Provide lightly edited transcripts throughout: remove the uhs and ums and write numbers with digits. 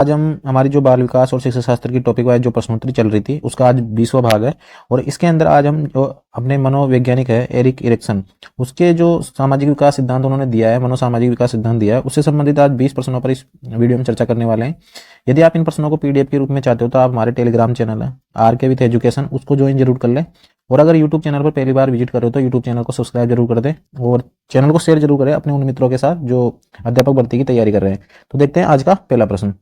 आज हम हमारी जो बाल विकास और शिक्षा शास्त्र की टॉपिक वाइज जो प्रश्नोत्तरी चल रही थी उसका आज 20वां भाग है। और इसके अंदर आज हम जो अपने मनोवैज्ञानिक है एरिक इरिक्सन, उसके जो सामाजिक विकास सिद्धांत उन्होंने दिया है, मनोसामाजिक विकास सिद्धांत दिया है, उससे संबंधित आज 20 प्रश्नों पर इस वीडियो में चर्चा करने वाले हैं। यदि आप इन प्रश्नों को पीडीएफ के रूप में चाहते हो तो आप हमारे टेलीग्राम चैनल है RK विथ एजुकेशन, उसको ज्वाइन जरूर कर लें। और अगर यूट्यूब चैनल पर पहली बार विजिट कर रहे हो तो यूट्यूब चैनल को सब्सक्राइब जरूर कर दें और चैनल को शेयर जरूर करें अपने उन मित्रों के साथ जो अध्यापक भर्ती की तैयारी कर रहे हैं। तो देखते हैं आज का पहला प्रश्न।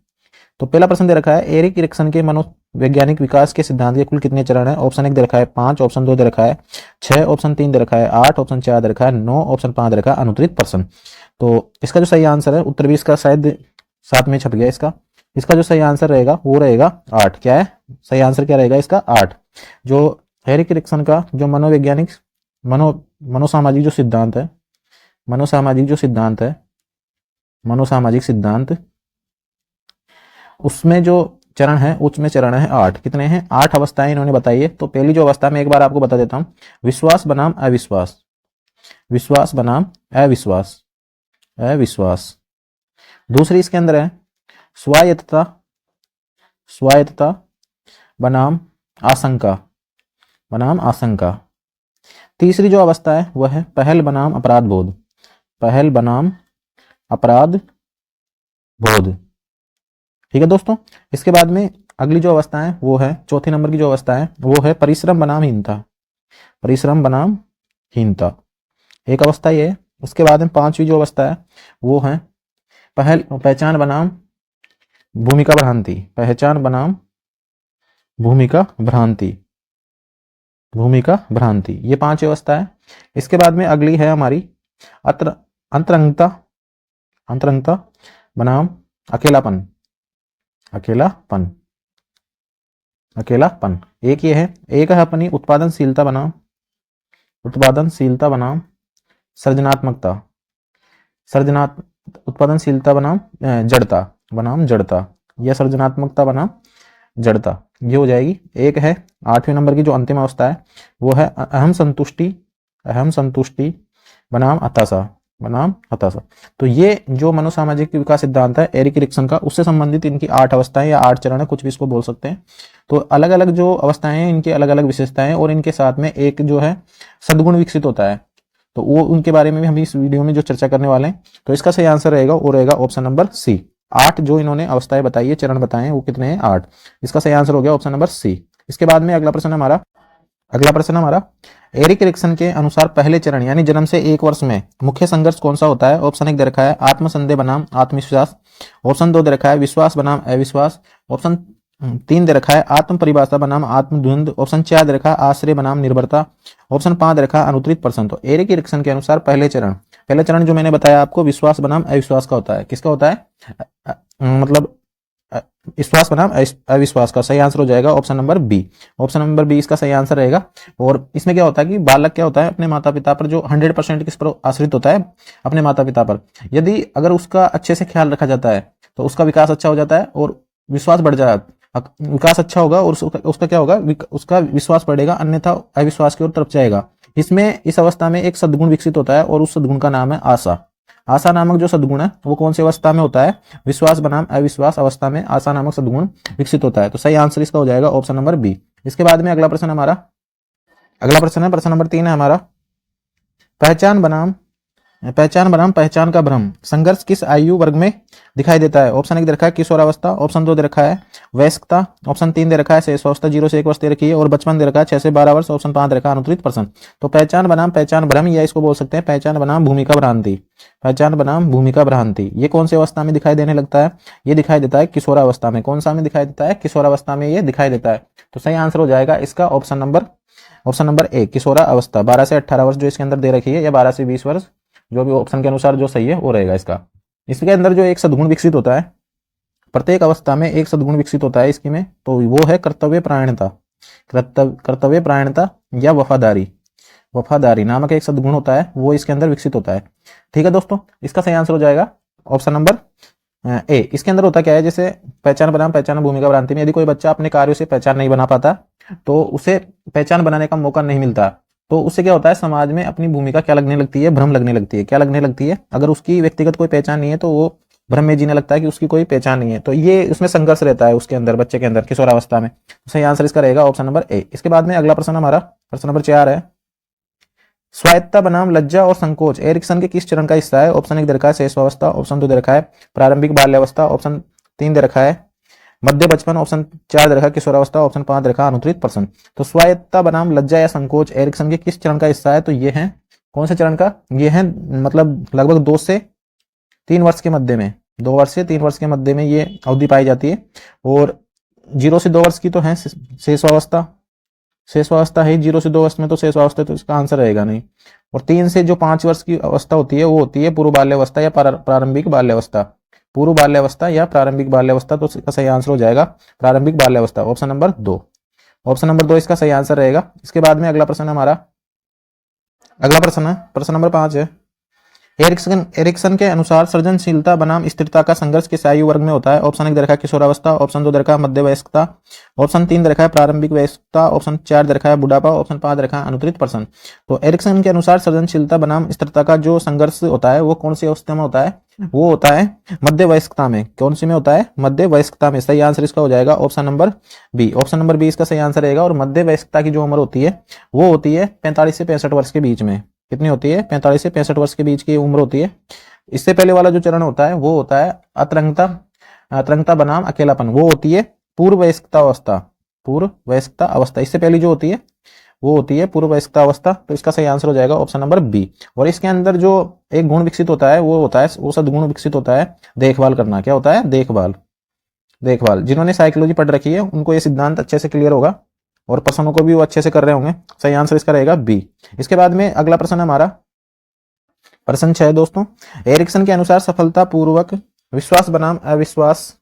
तो पहला प्रश्न दे रखा है, एरिक इरिक्सन के मनोवैज्ञानिक विकास के सिद्धांत के कुल कितने चरण है। ऑप्शन 1 दे रखा है 5, ऑप्शन 2 दे रखा है 6, ऑप्शन 3 दे रखा है 8, ऑप्शन 4 दे रखा है 9, ऑप्शन 5 दे रखा है अनुत्तरित प्रश्न। तो इसका जो सही आंसर है, उत्तर भी इसका शायद साथ में छप गया इसका जो सही आंसर रहेगा वो रहेगा 8। क्या है सही आंसर, क्या रहेगा इसका 8। जो एरिक इरिक्सन का जो मनोवैज्ञानिक मनोसामाजिक जो सिद्धांत है, मनोसामाजिक सिद्धांत, उसमें जो चरण है उसमें चरण है 8। कितने हैं 8 अवस्थाएं इन्होंने बताई है। तो पहली जो अवस्था में एक बार आपको बता देता हूं, विश्वास बनाम अविश्वास, विश्वास बनाम अविश्वास, अविश्वास। दूसरी इसके अंदर है स्वायत्तता, स्वायत्तता बनाम आशंका, बनाम आशंका। तीसरी जो अवस्था है वह है पहल बनाम अपराध बोध, पहल बनाम अपराध बोध। ठीक है दोस्तों। इसके बाद में अगली जो अवस्था है वो है, चौथी नंबर की जो अवस्था है वो है परिश्रम बनाम हीनता, परिश्रम बनाम हीनता, एक अवस्था ये है। उसके बाद में पांचवी जो अवस्था है वो है पहचान बनाम भूमिका भ्रांति, पहचान बनाम भूमिका भ्रांति, भूमिका भ्रांति। ये 5 अवस्था है। इसके बाद में अगली है हमारी अंतरंगता, अंतरंगता बनाम अकेलापन, अकेलापन, अकेलापन। एक ये है, एक है अपनी उत्पादनशीलता बनाम, उत्पादनशीलता बनाम सृजनात्मकता, उत्पादनशीलता बनाम जड़ता, बनाम जड़ता, या सृजनात्मकता बनाम जड़ता, ये हो जाएगी। एक है 8वें नंबर की जो अंतिम अवस्था है वो है अहम संतुष्टि, अहम संतुष्टि बनाम हताशा, बनाम हताशा। तो ये जो मनोसामाजिक विकास सिद्धांत है एरिक इरिक्सन का, उससे संबंधित इनकी 8 अवस्थाएं या 8 चरण है, कुछ भी इसको बोल सकते हैं। तो अलग अलग जो अवस्थाएं हैं इनकी अलग अलग विशेषताएं, और इनके साथ में एक जो है सद्गुण विकसित होता है, तो वो उनके बारे में भी हम इस वीडियो में जो चर्चा करने वाले हैं। तो इसका सही आंसर रहेगा वो रहेगा ऑप्शन नंबर सी। 8 जो इन्होंने अवस्थाएं बताई है, चरण बताए हैं, वो कितने हैं 8। इसका सही आंसर हो गया ऑप्शन नंबर सी। इसके बाद में अगला प्रश्न हमारा एरिक इरिक्सन के अनुसार पहले चरण यानी जन्म से 1 वर्ष में मुख्य संघर्ष कौन सा होता है। ऑप्शन 1 दे रखा है आत्मसंदेह बनाम आत्मविश्वास, ऑप्शन 2 दे रखा है विश्वास बनाम अविश्वास, ऑप्शन 3 दे रखा है आत्म परिभाषा बनाम आत्मद्वंद, ऑप्शन 4 दे रखा है आश्रय बनाम निर्भरता, ऑप्शन 5 दे रखा है अनुत्तरित प्रश्न। तो एरिक इरिक्सन के अनुसार पहला चरण जो मैंने बताया आपको विश्वास बनाम अविश्वास का होता है। किसका होता है मतलब विश्वास बनाम अविश्वास का। सही आंसर हो जाएगा option number B, option number B इसका सही आंसर रहेगा। और इसमें क्या होता है कि बालक क्या होता है अपने माता पिता पर जो 100% किस पर आश्रित होता है, अपने माता पिता पर। यदि अगर उसका अच्छे से ख्याल रखा जाता है तो उसका विकास अच्छा हो जाता है और विश्वास बढ़ जाता है, विकास अच्छा होगा और उसका क्या होगा, उसका विश्वास बढ़ेगा, अन्यथा अविश्वास की ओर तरफ जाएगा। इसमें इस अवस्था में एक सद्गुण विकसित होता है और उस सद्गुण का नाम है आशा। आशा नामक जो सद्गुण है वो कौन सी अवस्था में होता है, विश्वास बनाम अविश्वास अवस्था में आशा नामक सद्गुण विकसित होता है। तो सही आंसर इसका हो जाएगा ऑप्शन नंबर बी। इसके बाद में अगला प्रश्न है प्रश्न नंबर 3 है हमारा पहचान बनाम पहचान का भ्रम संघर्ष किस आयु वर्ग में दिखाई देता है। ऑप्शन 1 दे रखा है किशोरावस्था, ऑप्शन 2 दे रखा है वयस्कता, ऑप्शन 3 दे रखा है शैशवावस्था 0 से 1 वर्ष दे रखी है, और बचपन दे रखा है 6 से 12 वर्ष, ऑप्शन 5 दे रखा है अनुत्तरित प्रश्न। तो पहचान बनाम पहचान भ्रम, या इसको बोल सकते हैं पहचान बनाम भूमिका भ्रांति, पहचान बनाम भूमिका भ्रांति। ये कौन सी अवस्था में दिखाई देने लगता है, ये दिखाई देता है किशोरावस्था में। कौन सा में दिखाई देता है, किशोरावस्था में ये दिखाई देता है। तो सही आंसर हो जाएगा इसका ऑप्शन नंबर ए किशोरावस्था। 12 से 18 वर्ष जो इसके अंदर दे रखी है, या 12 से 20 वर्ष, जो भी ऑप्शन के अनुसार जो सही है वो रहेगा इसका। इसके अंदर जो एक सद्गुण विकसित होता है, प्रत्येक अवस्था में एक सद्गुण विकसित होता है इसकी में, तो वो है कर्तव्य परायणता, कर्तव्य परायणता या वफादारी नामक एक सद्गुण होता है, वो इसके अंदर विकसित होता है। ठीक है दोस्तों, इसका सही आंसर हो जाएगा ऑप्शन नंबर ए। इसके अंदर होता क्या है, जैसे पहचान बनाम पहचान भूमिका भ्रांति में यदि कोई बच्चा अपने कार्यों से पहचान नहीं बना पाता तो उसे पहचान बनाने का मौका नहीं मिलता, तो उससे क्या होता है समाज में अपनी भूमिका क्या लगने लगती है, भ्रम लगने लगती है। क्या लगने लगती है, अगर उसकी व्यक्तिगत कोई पहचान नहीं है तो वो भ्रम में जीने लगता है कि उसकी कोई पहचान नहीं है। तो ये उसमें संघर्ष रहता है उसके अंदर, बच्चे के अंदर, किशोरावस्था में। तो सही आंसर इसका रहेगा ऑप्शन नंबर ए। इसके बाद में अगला प्रश्न हमारा प्रश्न नंबर 4 है, स्वायत्तता बनाम लज्जा और संकोच एरिक्सन के किस चरण का हिस्सा है? ऑप्शन 1 दे रखा है शैशवावस्था, ऑप्शन 2 दे रखा है प्रारंभिक बाल्यावस्था, ऑप्शन 3 दे रखा है मध्य बचपन, ऑप्शन 4 दे रखा है किशोरावस्था, ऑप्शन 5 दे रखा है अनुत्तरित प्रश्न। तो स्वायत्तता बनाम लज्जा या संकोच एरिक्सन के किस चरण का हिस्सा है? तो ये है कौन से चरण का? ये है मतलब लगभग 2 से 3 वर्ष के मध्य में, 2 वर्ष से 3 वर्ष के मध्य में ये अवधि पाई जाती है। और 0 से 2 वर्ष की तो है शेषवावस्था, शेषवावस्था है 0 से 2 वर्ष में तो शेषवावस्था, तो इसका आंसर रहेगा नहीं। और 3 से जो 5 वर्ष की अवस्था होती है वो होती है पूर्व बाल्यावस्था या प्रारंभिक बाल्यावस्था, पूर्व बाल्यावस्था या प्रारंभिक बाल्यावस्था। तो इसका सही आंसर हो जाएगा प्रारंभिक बाल्यावस्था, ऑप्शन नंबर 2। ऑप्शन नंबर 2 इसका सही आंसर रहेगा। इसके बाद में अगला प्रश्न हमारा, अगला प्रश्न है प्रश्न नंबर 5 है, एरिक्सन के अनुसार सृजनशीलता बनाम स्थिरता का संघर्ष किस आयु वर्ग में होता है? ऑप्शन 1 दे रखा है किशोरावस्था, ऑप्शन 2 दे रखा है मध्य वयस्कता, ऑप्शन 3 दे रखा है प्रारंभिक वयस्कता, ऑप्शन 4 दे रखा है बुढ़ापा, ऑप्शन 5 दे रखा है अनुत्तरित प्रश्न। तो एरिक्सन के अनुसार सृजनशीलता बनाम स्थिरता का जो संघर्ष होता है वो कौन सी अवस्था में होता है? वो होता है मध्य वयस्कता में। कौन सी में होता है? मध्य वयस्कता में। सही आंसर इसका हो जाएगा option number B. Option number B इसका सही आंसर रहेगा। और मध्य वयस्कता की जो उम्र होती है वो होती है 45 से 65 वर्ष के बीच में। कितनी होती है? 45 से 65 वर्ष के बीच की उम्र होती है। इससे पहले वाला जो चरण होता है वो होता है अतरंगता बनाम अकेलापन, वो होती है पूर्व वयस्कता अवस्था, पूर्व वयस्कता अवस्था। इससे पहली जो होती है वो होती है पूर्व वयस्कता अवस्था। तो इसका सही आंसर हो जाएगा ऑप्शन नंबर बी। और इसके अंदर जो एक गुण विकसित होता है वो सद्गुण विकसित होता है देखभाल करना। क्या होता है? देखभाल। जिन्होंने साइकोलॉजी पढ़ रखी है उनको ये सिद्धांत अच्छे से क्लियर होगा और प्रश्नों को भी वो अच्छे से कर रहे होंगे। सही आंसर इसका रहेगा बी। इसके बाद में अगला प्रश्न हमारा प्रश्न 6 दोस्तों, एरिक्सन के अनुसार सफलता पूर्वक विश्वास बनाम अविश्वास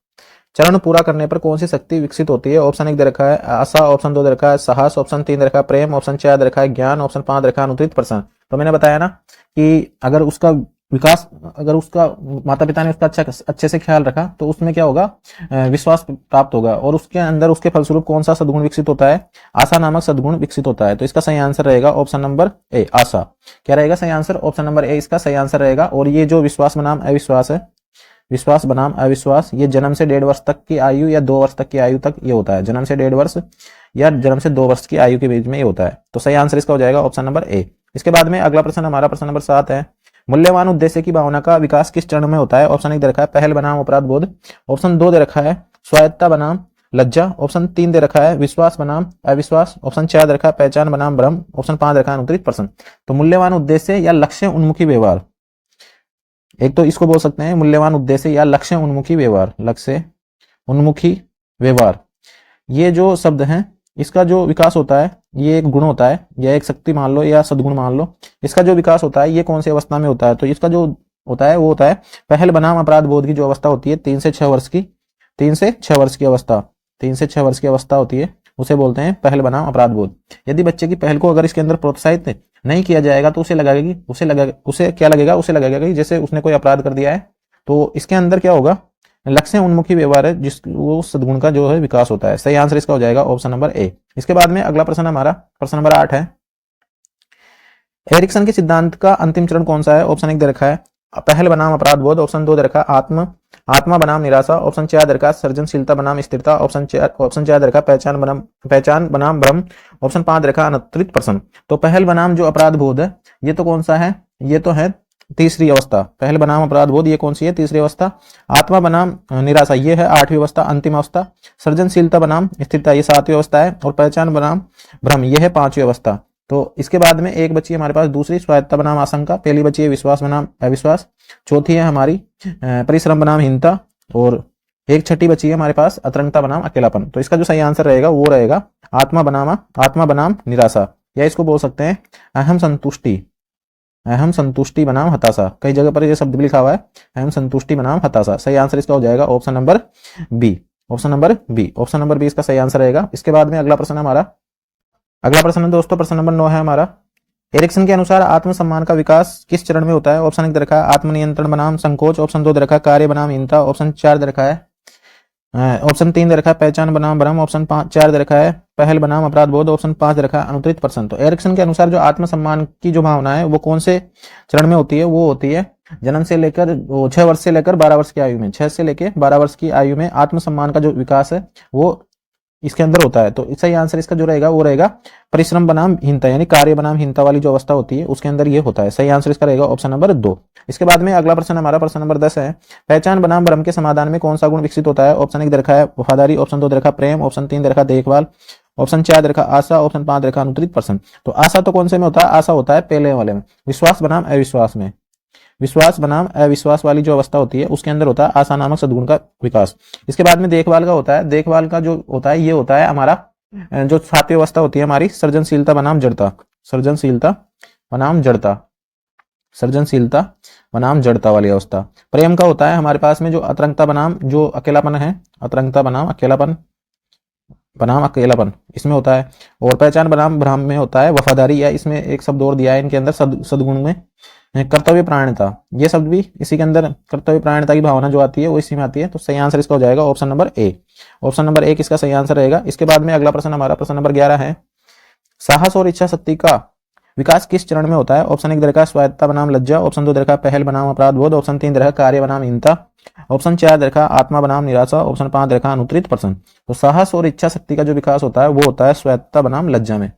चरण पूरा करने पर कौन सी शक्ति विकसित होती है? ऑप्शन 1 दे रखा है आशा, ऑप्शन 2 दे रखा है साहस, ऑप्शन 3 दे रखा है प्रेम, ऑप्शन 4 दे रखा है ज्ञान, ऑप्शन 5 दे रखा है अनुत्तरित प्रश्न। तो मैंने बताया ना कि अगर उसका विकास, अगर उसका माता पिता ने उसका अच्छे से ख्याल रखा तो उसमें क्या होगा? विश्वास प्राप्त होगा। और उसके अंदर उसके फलस्वरूप कौन सा सद्गुण विकसित होता है? आशा नामक सद्गुण विकसित होता है। तो इसका सही आंसर रहेगा ऑप्शन नंबर ए, आशा। क्या रहेगा सही आंसर? ऑप्शन नंबर ए इसका सही आंसर रहेगा। और ये जो विश्वास बनाम अविश्वास है, विश्वास बनाम अविश्वास, ये जन्म से 1.5 वर्ष तक की आयु या 2 वर्ष तक की आयु तक ये होता है। जन्म से 1.5 वर्ष या जन्म से 2 वर्ष की आयु के बीच में ये होता है। तो सही आंसर इसका हो जाएगा ऑप्शन नंबर ए। इसके बाद में अगला प्रश्न हमारा प्रश्न नंबर 7 है, मूल्यवान उद्देश्य की भावना का विकास किस चरण में होता है? ऑप्शन 1 दे रखा है पहल बनाम अपराध बोध, ऑप्शन 2 दे रखा है स्वायत्तता बनाम लज्जा, ऑप्शन 3 दे रखा है विश्वास बनाम अविश्वास, ऑप्शन 4 दे रखा है पहचान बनाम भ्रम, ऑप्शन 5 दे रखा है अनुत्तरित प्रश्न। तो मूल्यवान उद्देश्य या लक्ष्य उन्मुखी व्यवहार, एक तो इसको बोल सकते हैं मूल्यवान उद्देश्य या लक्ष्य उन्मुखी व्यवहार, लक्ष्य उन्मुखी व्यवहार। ये जो शब्द हैं इसका जो विकास होता है ये एक गुण होता है या एक शक्ति मान लो या सद्गुण मान लो। इसका जो विकास होता है ये कौन सी अवस्था में होता है? तो इसका जो होता है वो होता है पहल बनाम अपराध बोध की जो अवस्था होती है 3 से 6 वर्ष की, 3 से 6 वर्ष की अवस्था, 3 से 6 वर्ष की अवस्था होती है, उसे बोलते हैं पहल बनाम अपराध बोध। यदि बच्चे की पहल को अगर इसके अंदर प्रोत्साहित नहीं किया जाएगा तो उसे क्या लगेगा? उसे लगेगा कि जैसे उसने कोई अपराध कर दिया है। तो इसके अंदर क्या होगा? लक्ष्य उन्मुखी व्यवहार है जिस वो सद्गुण का जो है विकास होता है। सही आंसर इसका हो जाएगा ऑप्शन नंबर ए। इसके बाद में अगला प्रश्न हमारा प्रश्न नंबर 8 है, एरिक्सन के सिद्धांत का अंतिम चरण कौन सा है? ऑप्शन 1 दे रखा है पहल बनाम अपराध बोध, ऑप्शन 2 दे रखा है आत्मा बनाम निराशा, ऑप्शन 4 दे रखा है सृजनशीलता बनाम स्थिरता, ऑप्शन 4 दे रखा है पहचान बनाम भ्रम, ऑप्शन 5 दे रखा है अनुत्तरित प्रश्न। तो पहल बनाम जो अपराध बोध है ये तो कौन सा है? ये तो है तीसरी अवस्था। पहल बनाम अपराध बोध ये कौन सी है? तीसरी अवस्था। आत्मा बनाम निराशा ये है 8वीं अवस्था, अंतिम अवस्था। सृजनशीलता बनाम स्थिरता ये 7वीं अवस्था है। और पहचान बनाम भ्रम ये है 5वीं अवस्था। तो इसके बाद में एक बची है हमारे पास दूसरी स्वायत्तता बनाम आशंका, पहली बची है विश्वास बनाम अविश्वास, चौथी है हमारी परिश्रम बनाम हीनता, और एक छठी बची है हमारे पास अतरंगता बनाम अकेलापन। तो इसका जो सही आंसर रहेगा वो रहेगा आत्मा बनाम निराशा, या इसको बोल सकते हैं अहम संतुष्टि बनाम हताशा। कई जगह पर ये शब्द भी लिखा हुआ है अहम संतुष्टि बनाम हताशा। सही आंसर इसका हो जाएगा option number B. Option number B इसका सही आंसर रहेगा। इसके बाद में अगला प्रश्न है दोस्तों प्रश्न नंबर 9 है हमारा, एरिक्सन के अनुसार आत्मसम्मान का विकास किस चरण में होता है? ऑप्शन 1 दे रखा है आत्मनियंत्रण बनाम संकोच, ऑप्शन 2 दे रखा है कार्य बनाम हीनता, ऑप्शन 4 दे रखा है ऑप्शन 3 दे रखा है पहचान बनाम भ्रम, ऑप्शन 4 दे रखा है पहल बनाम अपराध बोध, ऑप्शन 5 दे रखा है अनुत्तरित प्रश्न। तो एरिक्सन के अनुसार जो आत्मसम्मान की जो भावना है वो कौन से चरण में होती है? वो होती है जन्म से लेकर 6 वर्ष से लेकर 12 वर्ष की आयु में, 6 से लेकर 12 वर्ष की आयु में आत्मसम्मान का जो विकास है वो इसके अंदर होता है। तो सही आंसर इसका जो रहेगा वो रहेगा परिश्रम बनाम हीनता, यानी कार्य बनाम हीनता वाली जो अवस्था होती है उसके अंदर ये होता है। सही आंसर इसका रहेगा ऑप्शन नंबर 2। इसके बाद में अगला प्रश्न हमारा प्रश्न नंबर 10 है, पहचान बनाम भ्रम के समाधान में कौन सा गुण विकसित होता है? ऑप्शन 1 दे रखा है वफादारी, ऑप्शन 2 दे रखा प्रेम, ऑप्शन 3 दे रखा देखभाल, ऑप्शन 4 दे रखा आशा, ऑप्शन 5 दे रखा अनुत्तरित प्रश्न। तो आशा तो कौन से में होता है? आशा होता है पहले वाले में। विश्वास बनाम अविश्वास में, विश्वास बनाम अविश्वास वाली जो अवस्था होती है उसके अंदर होता है आशा नामक सद्गुण का विकास। इसके बाद में देखभाल का होता है, देखभाल का जो होता है ये होता है हमारा जो 7वीं अवस्था होती है हमारी सृजनशीलता बनाम जड़ता, सृजनशीलता बनाम जड़ता, सृजनशीलता बनाम जड़ता वाली अवस्था। प्रेम का होता है हमारे पास में जो अतरंगता बनाम जो अकेलापन है, अतरंगता बनाम अकेलापन, बनाम अकेलापन इसमें होता है। और पहचान बनाम भ्रम में होता है वफादारी, या इसमें एक शब्द और दिया है इनके अंदर सद्गुण में कर्तव्य प्राणता, ये शब्द भी इसी के अंदर कर्तव्य प्राणता की भावना जो आती है वो इसी में आती है। तो सही आंसर इसका हो जाएगा option number A, option number 1 इसका सही आंसर रहेगा। इसके बाद में अगला प्रश्न हमारा प्रश्न नंबर 11 है, साहस और इच्छा शक्ति का विकास किस चरण में होता है? ऑप्शन 1 दे रखा है स्वायत्तता बनाम लज्जा, ऑप्शन 2 दे रखा है पहल बनाम अपराध बोध, ऑप्शन 3 दे रखा है कार्य बनाम हीनता, ऑप्शन 4 दे रखा है आत्मा बनाम निराशा, ऑप्शन 5 दे रखा है अनुत्तरित प्रश्न। तो साहस और इच्छा शक्ति का जो विकास होता है वो होता है स्वायत्तता बनाम लज्जा में।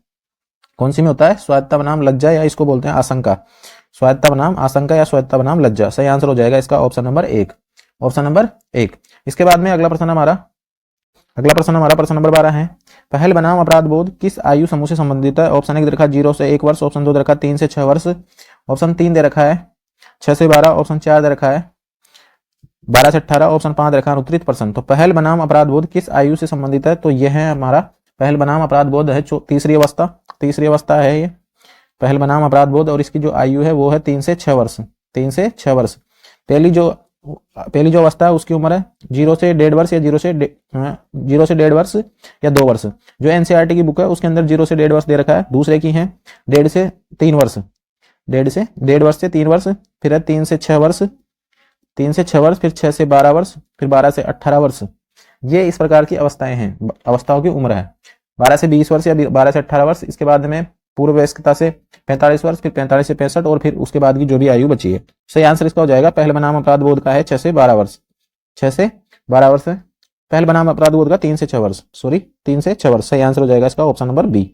कौन सी में होता है? स्वायत्तता बनाम लज्जा, या इसको बोलते हैं आशंका, स्वायत्तता बनाम आशंका या स्वायत्तता बनाम लज्जा। सही आंसर हो जाएगा इसका ऑप्शन नंबर 1, ऑप्शन नंबर 1। इसके बाद में अगला प्रश्न हमारा प्रश्न नंबर 12 है, पहल बनाम अपराध बोध किस आयु समूह से संबंधित है? ऑप्शन 1 दे रखा है 0 से 1 वर्ष, ऑप्शन 2 दे रखा है 3 से 6 वर्ष, ऑप्शन 3 दे रखा है 6 से 12, ऑप्शन 4 दे रखा है 12 से 18, ऑप्शन 5 दे रखा है अनुत्तरित प्रश्न। तो पहल बनाम अपराध बोध किस आयु से संबंधित है? तो यह है हमारा पहल बनाम अपराध बोध है तीसरी अवस्था है ये पहल बनाम अपराध बोध, और इसकी जो आयु है वो है 3 से 6 वर्ष, 3 से 6 वर्ष। पहली जो अवस्था है उसकी उम्र है 0 से 1.5 वर्ष या 0 से 1.5 वर्ष या 2 वर्ष। जो एनसीईआरटी की बुक है उसके अंदर 0 से 1.5 वर्ष दे रखा है। दूसरे की है 1.5 से 3 वर्ष, 1.5 वर्ष से 3 वर्ष, फिर है 3 से 6 वर्ष, 3 से 6 वर्ष, फिर 6 से 12 वर्ष, फिर 12 से 18 वर्ष। ये इस प्रकार की अवस्थाएं हैं, अवस्थाओं की उम्र है 12 से 20 वर्ष या 12 से 18 वर्ष। इसके बाद में पूर्व वयस्कता से 45 वर्ष, फिर 45 से 65, और फिर उसके बाद की जो भी आयु बची है। सही आंसर इसका हो जाएगा पहल बनाम अपराध बोध का है 6 से 12 वर्ष, 6 से 12 वर्ष है पहल बनाम अपराध बोध का, 3 से 6 वर्ष, 3 से 6 वर्ष। सही आंसर हो जाएगा इसका option number B,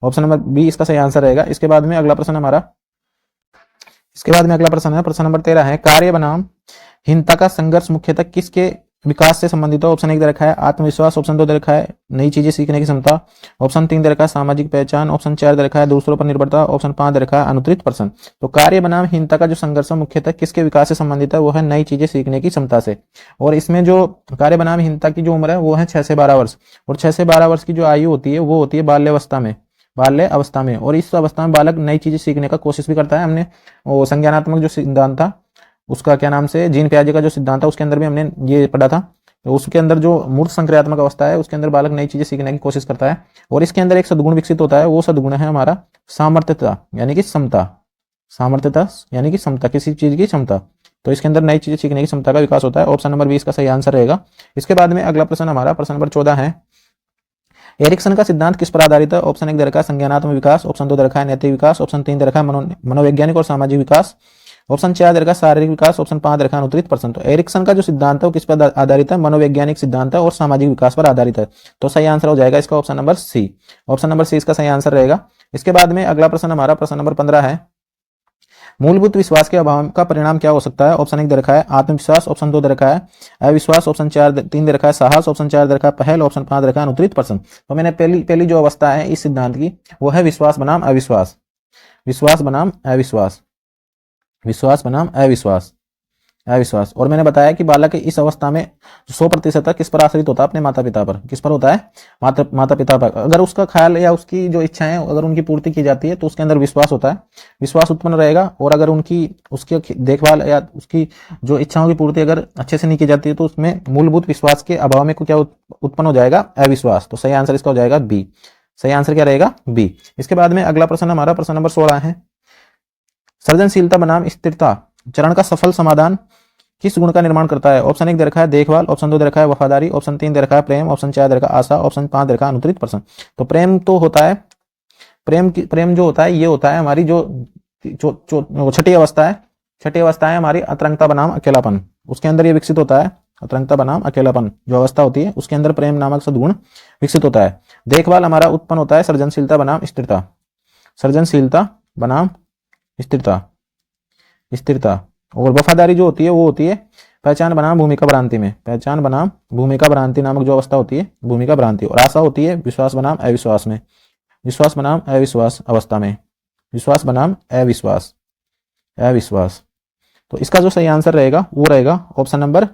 option number B इसका सही आंसर रहेगा। इसके बाद में अगला प्रश्न हमारा प्रश्न नंबर 13 है, कार्य बनाम हीनता का संघर्ष मुख्यतः किसके विकास से संबंधित है? ऑप्शन 1 दे रखा है आत्मविश्वास, ऑप्शन 2 दे रखा है नई चीजें सीखने की क्षमता, ऑप्शन 3 दे रखा है सामाजिक पहचान, ऑप्शन 4 दे रखा है दूसरों पर निर्भरता, ऑप्शन 5 दे रखा है अनुत्तरित प्रश्न। तो कार्य बनाम हीनता का जो संघर्ष मुख्यतः किसके विकास से संबंधित है? वो है नई चीजें सीखने की क्षमता से। और इसमें जो कार्य बनाम हीनता की जो उम्र है वो है 6 से 12 वर्ष, और 6 से 12 वर्ष की जो आयु होती है वो होती है बाल्य अवस्था में। और इस अवस्था में बालक नई चीजें सीखने का कोशिश भी करता है। हमने वो संज्ञानात्मक जो सिद्धांत था उसका क्या नाम से जीन पियाजे का जो सिद्धांत था उसके अंदर भी हमने ये पढ़ा था। तो उसके अंदर जो मूर्त संक्रियात्मक अवस्था है उसके अंदर बालक नई चीजें सीखने की कोशिश करता है, और इसके अंदर एक सद्गुण विकसित होता है। वो सद्गुण है हमारा सामर्थ्यता यानी कि क्षमता, सामर्थ्यता यानी कि क्षमता, किसी चीज की क्षमता। तो इसके अंदर नई चीजें सीखने की क्षमता का विकास होता है। ऑप्शन नंबर 20 का सही आंसर रहेगा। इसके बाद में अगला प्रश्न हमारा प्रश्न नंबर 14 है, एरिक्सन का सिद्धांत किस पर आधारित है? ऑप्शन 1 दे रखा है संज्ञानात्मक विकास, ऑप्शन 2 दे रखा है नैतिक विकास, ऑप्शन 3 दे रखा है मनोवैज्ञानिक और सामाजिक विकास, ऑप्शन 4 दे रखा है शारीरिक विकास, ऑप्शन 5 दे रखा है अनुत्तरित प्रश्न। तो एरिक्सन का जो सिद्धांत है वो किस पर आधारित है? मनोवैज्ञानिक सिद्धांत है और सामाजिक विकास पर आधारित है। तो सही आंसर हो जाएगा इसका option number C, option number C इसका सही आंसर रहेगा। इसके बाद में अगला प्रश्न हमारा प्रश्न नंबर 15 है, मूलभूत विश्वास के अभाव का परिणाम क्या हो सकता है? ऑप्शन 1 दे रखा है आत्मविश्वास, ऑप्शन 2 दे रखा है अविश्वास, ऑप्शन 3 दे रखा है साहस, ऑप्शन 4 दे रखा है पहल, ऑप्शन 5 दे रखा है अनुत्तरित प्रश्न। तो मैंने पहली जो अवस्था है इस सिद्धांत की वो है विश्वास बनाम अविश्वास, विश्वास बनाम अविश्वास, विश्वास बनाम अविश्वास, अविश्वास। और मैंने बताया कि बालक इस अवस्था में 100% किस पर आश्रित होता है? अपने माता पिता पर। किस पर होता है? माता पिता पर। अगर उसका ख्याल या उसकी जो इच्छाएं अगर उनकी पूर्ति की जाती है तो उसके अंदर विश्वास होता है, विश्वास उत्पन्न रहेगा। और अगर उसकी देखभाल या उसकी जो इच्छाओं की पूर्ति अगर अच्छे से नहीं की जाती है तो उसमें मूलभूत विश्वास के अभाव में क्या उत्पन्न हो जाएगा? अविश्वास। तो सही आंसर इसका हो जाएगा बी, सही आंसर क्या रहेगा? बी। इसके बाद में अगला प्रश्न हमारा प्रश्न नंबर 16 है, सृजनशीलता बनाम स्थिरता चरण का सफल समाधान किस गुण का निर्माण करता है? ऑप्शन 1 दे रखा है देखभाल, ऑप्शन 2 दे रखा है वफादारी, ऑप्शन 3 दे रखा है प्रेम, ऑप्शन 4 दे रखा है आशा, ऑप्शन 5 दे रखा है अनुत्तरित प्रश्न। तो प्रेम तो होता है, प्रेम जो होता है ये होता है हमारी जो छठी अवस्था है, छठी अवस्था है हमारी अतरंगता बनाम अकेलापन। उसके अंदर ये विकसित होता है, अतरंगता बनाम अकेलापन जो अवस्था होती है उसके अंदर प्रेम नामक सद्गुण विकसित होता है। देखभाल हमारा उत्पन्न होता है सृजनशीलता बनाम स्थिरता, सृजनशीलता बनाम स्थिरता, स्थिरता। और वफादारी जो होती है वो होती है पहचान बनाम भूमिका भ्रांति में, पहचान बनाम भूमिका भ्रांति नामक जो अवस्था होती है भूमिका भ्रांति। और आशा होती है विश्वास बनाम अविश्वास में, विश्वास बनाम अविश्वास अवस्था में, विश्वास बनाम अविश्वास, अविश्वास। तो इसका जो सही आंसर रहेगा वो रहेगा ऑप्शन नंबर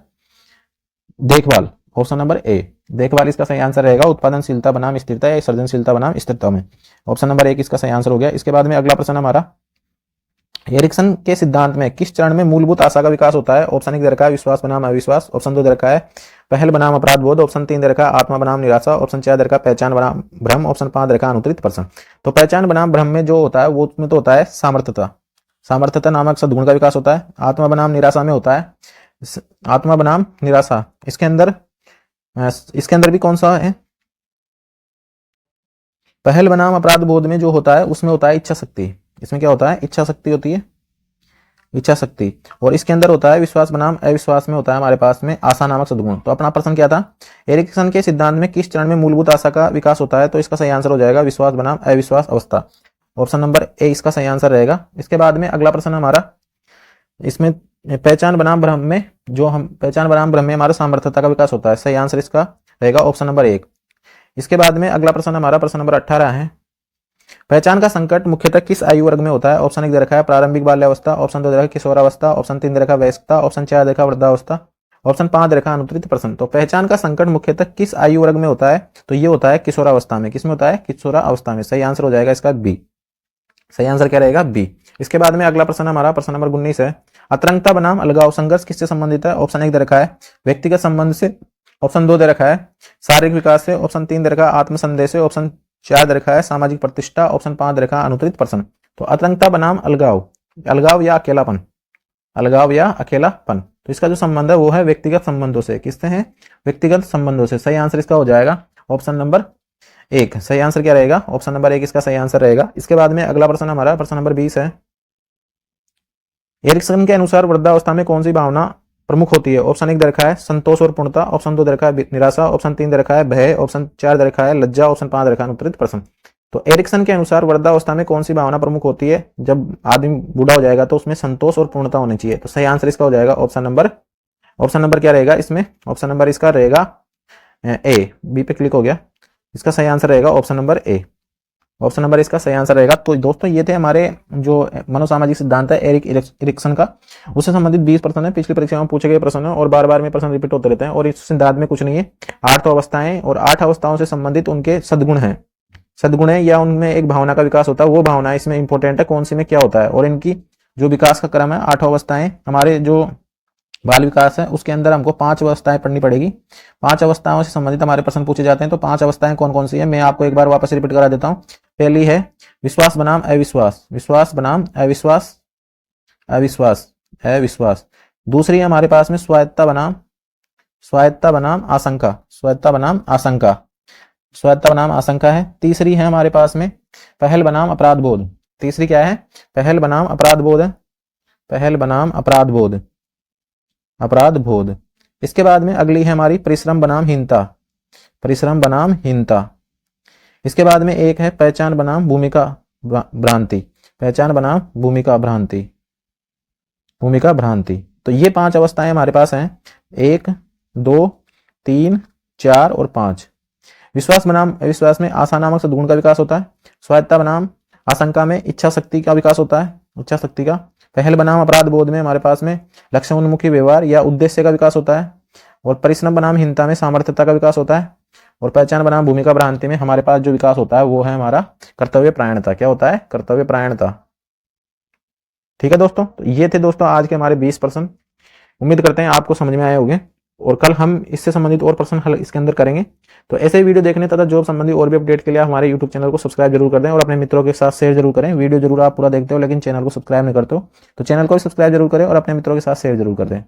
देखभाल, ऑप्शन नंबर ए देखभाल इसका सही आंसर रहेगा। उत्पादनशीलता बनाम स्थिरता या सृजनशीलता बनाम स्थिरता में, ऑप्शन नंबर एक इसका सही आंसर हो गया। इसके बाद में अगला प्रश्न हमारा, एरिक्सन के सिद्धांत में किस चरण में मूलभूत आशा का विकास होता है? ऑप्शन 1 दे रखा है विश्वास बनाम अविश्वास, ऑप्शन 2 दे रखा है पहल बनाम अपराध बोध, ऑप्शन 3 दे रखा है आत्मा बनाम निराशा, ऑप्शन 4 दे रखा है पहचान बनाम भ्रम, ऑप्शन 5 दे रखा है अनुत्तरित प्रश्न। तो पहचान बनाम भ्रम में जो होता है वो उसमें तो होता है सामर्थ्यता, सामर्थ्यता नामक सद्गुण का विकास होता है। आत्मा बनाम निराशा में होता है आत्मा बनाम निराशा, इसके अंदर भी कौन सा है? पहल बनाम अपराध बोध में जो होता है उसमें होता है इच्छा शक्ति, इसमें क्या होता है? इच्छा शक्ति होती है, इच्छा शक्ति। और इसके अंदर होता है विश्वास बनाम अविश्वास में होता है हमारे पास में आशा नामक सद्गुण। तो अपना प्रश्न क्या था? एरिक्सन के सिद्धांत में किस चरण में मूलभूत आशा का विकास होता है? तो इसका सही आंसर हो जाएगा विश्वास बनाम अविश्वास अवस्था, ऑप्शन नंबर ए इसका सही आंसर रहेगा। इसके बाद में अगला प्रश्न हमारा, इसमें पहचान बनाम भ्रम में जो हम पहचान बनाम भ्रम में हमारा सामर्थ्यता का विकास होता है, सही आंसर इसका रहेगा ऑप्शन नंबर 1। इसके बाद में अगला प्रश्न हमारा प्रश्न नंबर 18 है, पहचान का संकट मुख्यतः किस आयु वर्ग में होता है? ऑप्शन 1 दे रखा है प्रारंभिक बाल्यावस्था, ऑप्शन 2 दे रखा है किशोरावस्था, ऑप्शन 3 दे रखा है वयस्कता, ऑप्शन 4 दे रखा है वृद्धावस्था, ऑप्शन 5 दे रखा है अनुत्तरित प्रश्न। तो पहचान का संकट मुख्यतः किस आयु वर्ग में होता है? तो ये होता है किशोरावस्था में। किसमें होता है? किशोरावस्था में। सही आंसर हो जाएगा इसका बी, सही आंसर क्या रहेगा? बी। इसके बाद में अगला प्रश्न हमारा प्रश्न नंबर 19 है, अतरंगता बनाम अलगाव संघर्ष किससे संबंधित है? ऑप्शन 1 दे रखा है व्यक्तिगत संबंध से, ऑप्शन 2 दे रखा है शारीरिक विकास से, ऑप्शन 3 दे रखा है आत्मसंदेह से, ऑप्शन 4 दे रखा है सामाजिक प्रतिष्ठा, ऑप्शन 5 दे रखा है अनुत्तरित प्रश्न। तो अतरंगता बनाम अलगाव, अलगाव या अकेलापन, अलगाव या अकेलापन। तो इसका जो संबंध है वो है व्यक्तिगत संबंधों से। किससे है? व्यक्तिगत संबंधों से। सही आंसर इसका हो जाएगा ऑप्शन नंबर 1। सही आंसर क्या रहेगा? ऑप्शन नंबर 1 इसका सही आंसर रहेगा। इसके बाद में अगला प्रश्न हमारा प्रश्न नंबर 20 है, एरिक्सन के अनुसार वृद्धावस्था में कौन सी भावना प्रमुख होती है? ऑप्शन 1 दे रखा है संतोष और पूर्णता, ऑप्शन 2 दे रखा है निराशा, ऑप्शन 3 दे रखा है भय, ऑप्शन 4 दे रखा है लज्जा, ऑप्शन 5 दे रखा है अनुत्तरित प्रश्न। तो एरिक्सन के अनुसार वृद्धावस्था में कौन सी भावना प्रमुख होती है? जब आदमी बूढ़ा हो जाएगा तो उसमें संतोष और पूर्णता होनी चाहिए। तो सही आंसर इसका हो जाएगा ऑप्शन नंबर क्या रहेगा इसमें? ऑप्शन नंबर इसका रहेगा ए। बी पे क्लिक हो गया, इसका सही आंसर रहेगा option number A, option number इसका सही आंसर रहेगा। तो दोस्तों ये थे हमारे जो मनोसामाजिक सिद्धांत है एरिक्सन का, उससे संबंधित 20 प्रश्न है, पिछली परीक्षा में पूछे गए प्रश्न है और बार बार में प्रश्न रिपीट होते रहते हैं। और इस सिद्धांत में कुछ नहीं है, 8 अवस्थाएं और 8 अवस्थाओं से संबंधित उनके सद्गुण है, सद्गुण है या उनमें एक भावना का विकास होता है, वो भावना इसमें इंपॉर्टेंट है कौन सी में क्या होता है। और इनकी जो विकास का क्रम है 8 अवस्थाएं, हमारे जो बाल विकास है उसके अंदर हमको 5 अवस्थाएं पढ़नी पड़ेगी। 5 अवस्थाओं से संबंधित हमारे प्रश्न पूछे जाते हैं। तो 5 अवस्थाएं कौन कौन सी है मैं आपको एक बार वापस रिपीट करा देता हूं। पहली है विश्वास बनाम अविश्वास, विश्वास बनाम अविश्वास, अविश्वास अविश्वास। दूसरी है हमारे पास में स्वायत्ता बनाम आशंका, स्वायत्ता बनाम आशंका, स्वायत्ता बनाम आशंका है। तीसरी है हमारे पास में पहल बनाम अपराध बोध, तीसरी क्या है? पहल बनाम अपराध बोध है, पहल बनाम अपराध बोध, अपराध बोध। इसके बाद में अगली है हमारी परिश्रम बनाम हीनता, परिश्रम बनाम हीनता। इसके बाद में एक है पहचान बनाम भूमिका भ्रांति, पहचान बनाम भूमिका भ्रांति, भूमिका भ्रांति। तो ये 5 अवस्थाएं हमारे पास हैं, 1 2 3 4 और 5। विश्वास बनाम अविश्वास में आशा नामक सद्गुण का विकास होता है। स्वायत्ता बनाम आशंका में इच्छा शक्ति का विकास होता है, इच्छा शक्ति का। पहल बनाम अपराध बोध में हमारे पास में लक्ष्य उन्मुखी व्यवहार या उद्देश्य का विकास होता है। और परिश्रम बनाम हीनता में सामर्थ्यता का विकास होता है। और पहचान बनाम भूमिका भ्रांति में हमारे पास जो विकास होता है वो है हमारा कर्तव्य परायणता। क्या होता है? कर्तव्य परायणता। ठीक है दोस्तों, तो ये थे दोस्तों आज के हमारे 20 प्रश्न। उम्मीद करते हैं आपको समझ में आए होंगे और कल हम इससे संबंधित और प्रश्न हल इसके अंदर करेंगे। तो ऐसे ही वीडियो देखने तथा जॉब संबंधी और भी अपडेट के लिए हमारे यूट्यूब चैनल को सब्सक्राइब जरूर कर दें और अपने मित्रों के साथ शेयर जरूर करें। वीडियो जरूर आप पूरा देखते हो लेकिन चैनल को सब्सक्राइब नहीं करते हो तो चैनल को भी सब्सक्राइब जरूर करें और अपने मित्रों के साथ शेयर जरूर कर दें।